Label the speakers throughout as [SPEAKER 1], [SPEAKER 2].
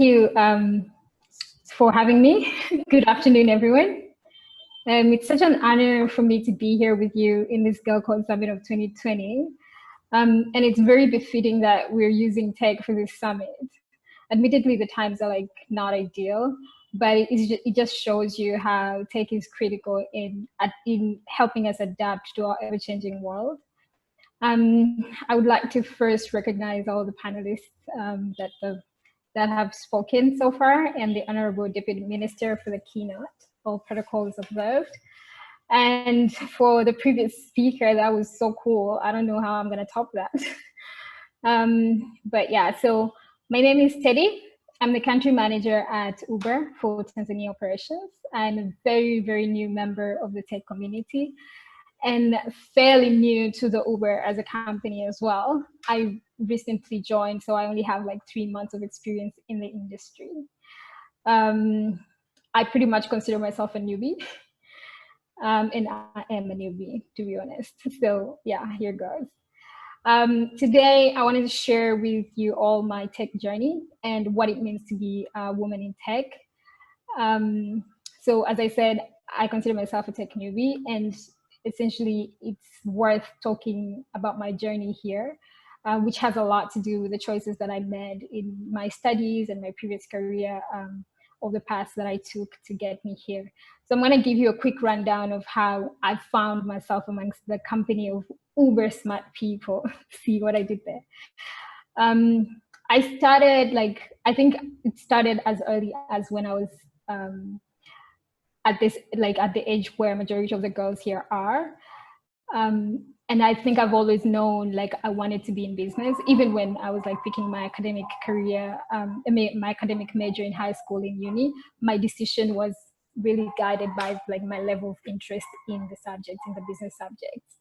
[SPEAKER 1] you for having me. Good afternoon, everyone. It's such an honor for me to be here with you in this GirlCode Summit of 2020. And it's very befitting that we're using tech for this summit. Admittedly, the times are like not ideal, but it just shows you how tech is critical in helping us adapt to our ever-changing world. I would like to first recognize all the panelists that have spoken so far, and the Honorable Deputy Minister for the keynote, all protocols observed. And for the previous speaker, that was so cool. I don't know how I'm gonna top that. But yeah, so my name is Teddy. I'm the country manager at Uber for Tanzania operations. I'm a very, very new member of the tech community and fairly new to the Uber as a company as well. I recently joined, so I only have like 3 months of experience in the industry. I pretty much consider myself a newbie. And I am a newbie, to be honest. So yeah, here goes. Today, I wanted to share with you all my tech journey and what it means to be a woman in tech. So as I said, I consider myself a tech newbie, and essentially it's worth talking about my journey here, which has a lot to do with the choices that I made in my studies and my previous career, or the paths that I took to get me here. So I'm going to give you a quick rundown of how I found myself amongst the company of uber smart people. See what I did there. I started I think it started as early as when I was at the age where majority of the girls here are. And I think I've always known I wanted to be in business, even when I was picking my academic career, my academic major in high school, in uni. My decision was really guided by my level of interest in the subjects, in the business subjects.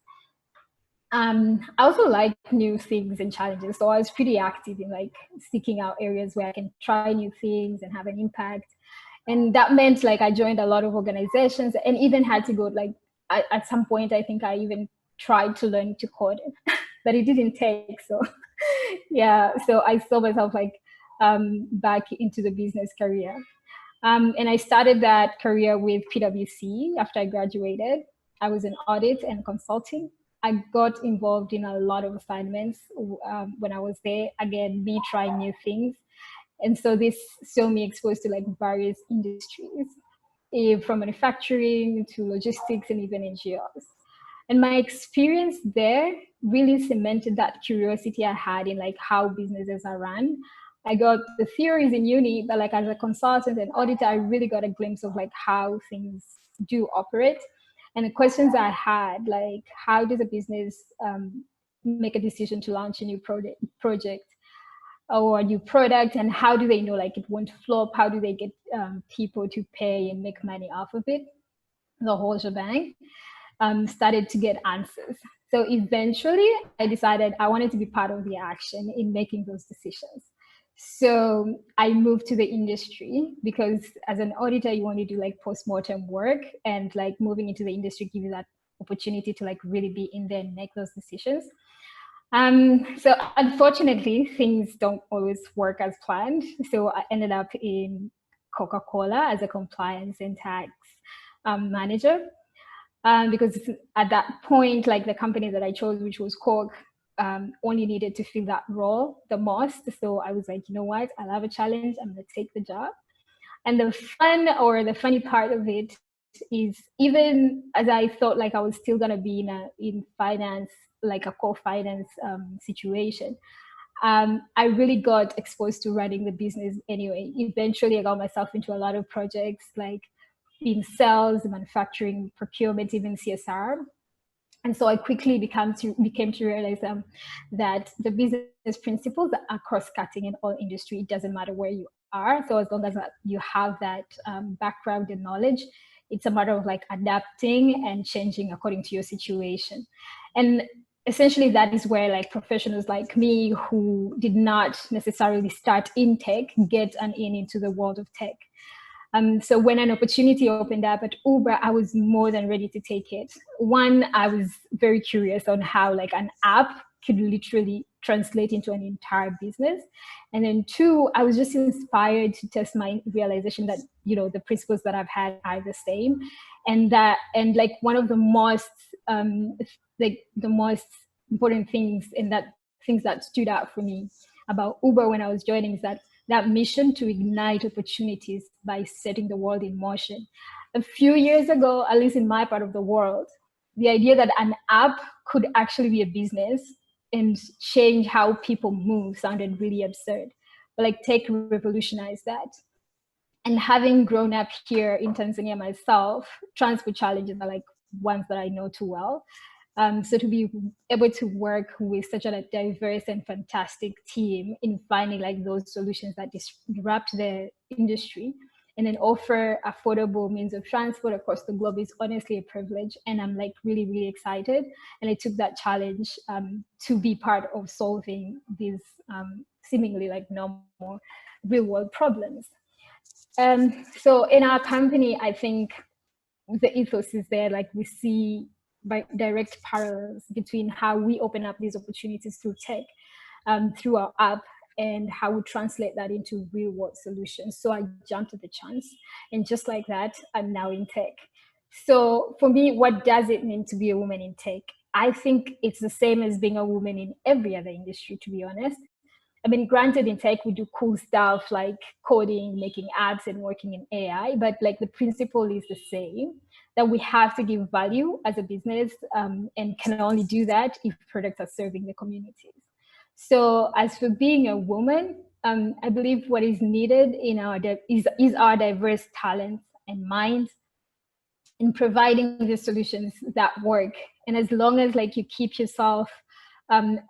[SPEAKER 1] I also like new things and challenges, so I was pretty active in seeking out areas where I can try new things and have an impact. And that meant I joined a lot of organizations, and even had to go at some point, I think I even tried to learn to code, but it didn't take. So yeah, so I saw myself back into the business career. And I started that career with PwC after I graduated. I was in audit and consulting. I got involved in a lot of assignments when I was there. Again, me trying new things. And so this saw me exposed to various industries, from manufacturing to logistics and even NGOs. And my experience there really cemented that curiosity I had in how businesses are run. I got the theories in uni, but as a consultant and auditor, I really got a glimpse of how things do operate. And the questions I had, how does a business make a decision to launch a new project or a new product, and how do they know it won't flop? How do they get people to pay and make money off of it? The whole shebang. Started to get answers. So eventually I decided I wanted to be part of the action in making those decisions. So I moved to the industry because as an auditor, you want to do post-mortem work, and moving into the industry gives you that opportunity to really be in there and make those decisions. So unfortunately, things don't always work as planned. So I ended up in CocaCola as a compliance and tax manager. Because at that point, the company that I chose, which was Coke, only needed to fill that role the most. So I was like, you know what, I love a challenge, I'm gonna take the job. And the funny part of it is, even as I thought I was still gonna be in finance, a core finance situation, I really got exposed to running the business anyway. Eventually I got myself into a lot of projects in sales, manufacturing, procurement, even CSR. And so I quickly became to realize that the business principles are cross-cutting in all industry. It doesn't matter where you are. So as long as you have that background and knowledge, it's a matter of adapting and changing according to your situation. And essentially that is where professionals like me, who did not necessarily start in tech, get an in into the world of tech. So when an opportunity opened up at Uber, I was more than ready to take it. One, I was very curious on how an app could literally translate into an entire business. And then two, I was just inspired to test my realization that, the principles that I've had are the same. And like one of the most, the most important things things that stood out for me about Uber when I was joining is that mission to ignite opportunities by setting the world in motion. A few years ago, at least in my part of the world, the idea that an app could actually be a business and change how people move sounded really absurd. But like tech revolutionized that. And having grown up here in Tanzania myself, transport challenges are like ones that I know too well. So to be able to work with such a diverse and fantastic team in finding like those solutions that disrupt the industry and then offer affordable means of transport across the globe is honestly a privilege. And I'm like really, really excited. And I took that challenge to be part of solving these seemingly like normal real world problems. So in our company, I think the ethos is there. Like we see by direct parallels between how we open up these opportunities through tech, through our app, and how we translate that into real world solutions. So I jumped at the chance, and just like that, I'm now in tech. So for me, what does it mean to be a woman in tech? I think it's the same as being a woman in every other industry, to be honest. I mean, granted, in tech, we do cool stuff like coding, making apps, and working in AI, but like the principle is the same, that we have to give value as a business, and can only do that if products are serving the communities. So as for being a woman, I believe what is needed in is our diverse talents and minds in providing the solutions that work. And as long as like you keep yourself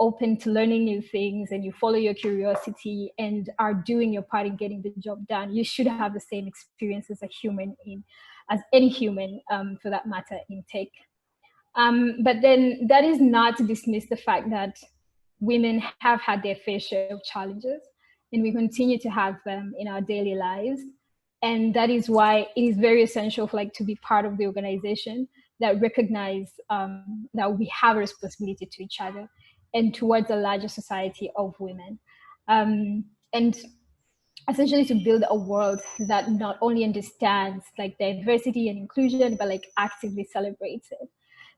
[SPEAKER 1] open to learning new things and you follow your curiosity and are doing your part in getting the job done, you should have the same experience as as any human, for that matter, in tech. But then that is not to dismiss the fact that women have had their fair share of challenges and we continue to have them in our daily lives. And that is why it is very essential for like to be part of the organization that recognize that we have a responsibility to each other and towards a larger society of women. And essentially to build a world that not only understands like diversity and inclusion, but like actively celebrates it.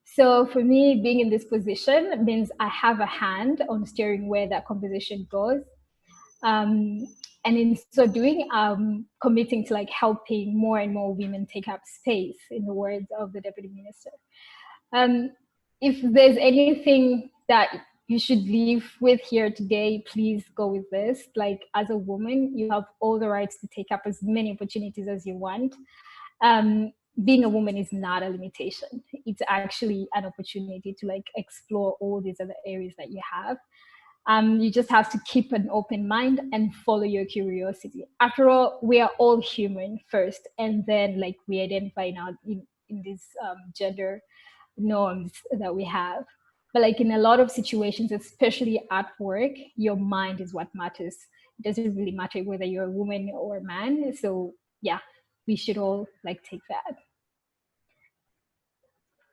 [SPEAKER 1] So for me, being in this position means I have a hand on steering where that conversation goes. And in so doing, committing to like helping more and more women take up space, in the words of the Deputy Minister. If there's anything that you should leave with here today, please go with this. Like as a woman, you have all the rights to take up as many opportunities as you want. Being a woman is not a limitation. It's actually an opportunity to like explore all these other areas that you have. You just have to keep an open mind and follow your curiosity. After all, we are all human first, and then like we identify now in these gender norms that we have. But like in a lot of situations, especially at work, your mind is what matters. It doesn't really matter whether you're a woman or a man. So yeah, we should all like take that.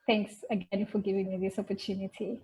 [SPEAKER 1] Thanks again for giving me this opportunity.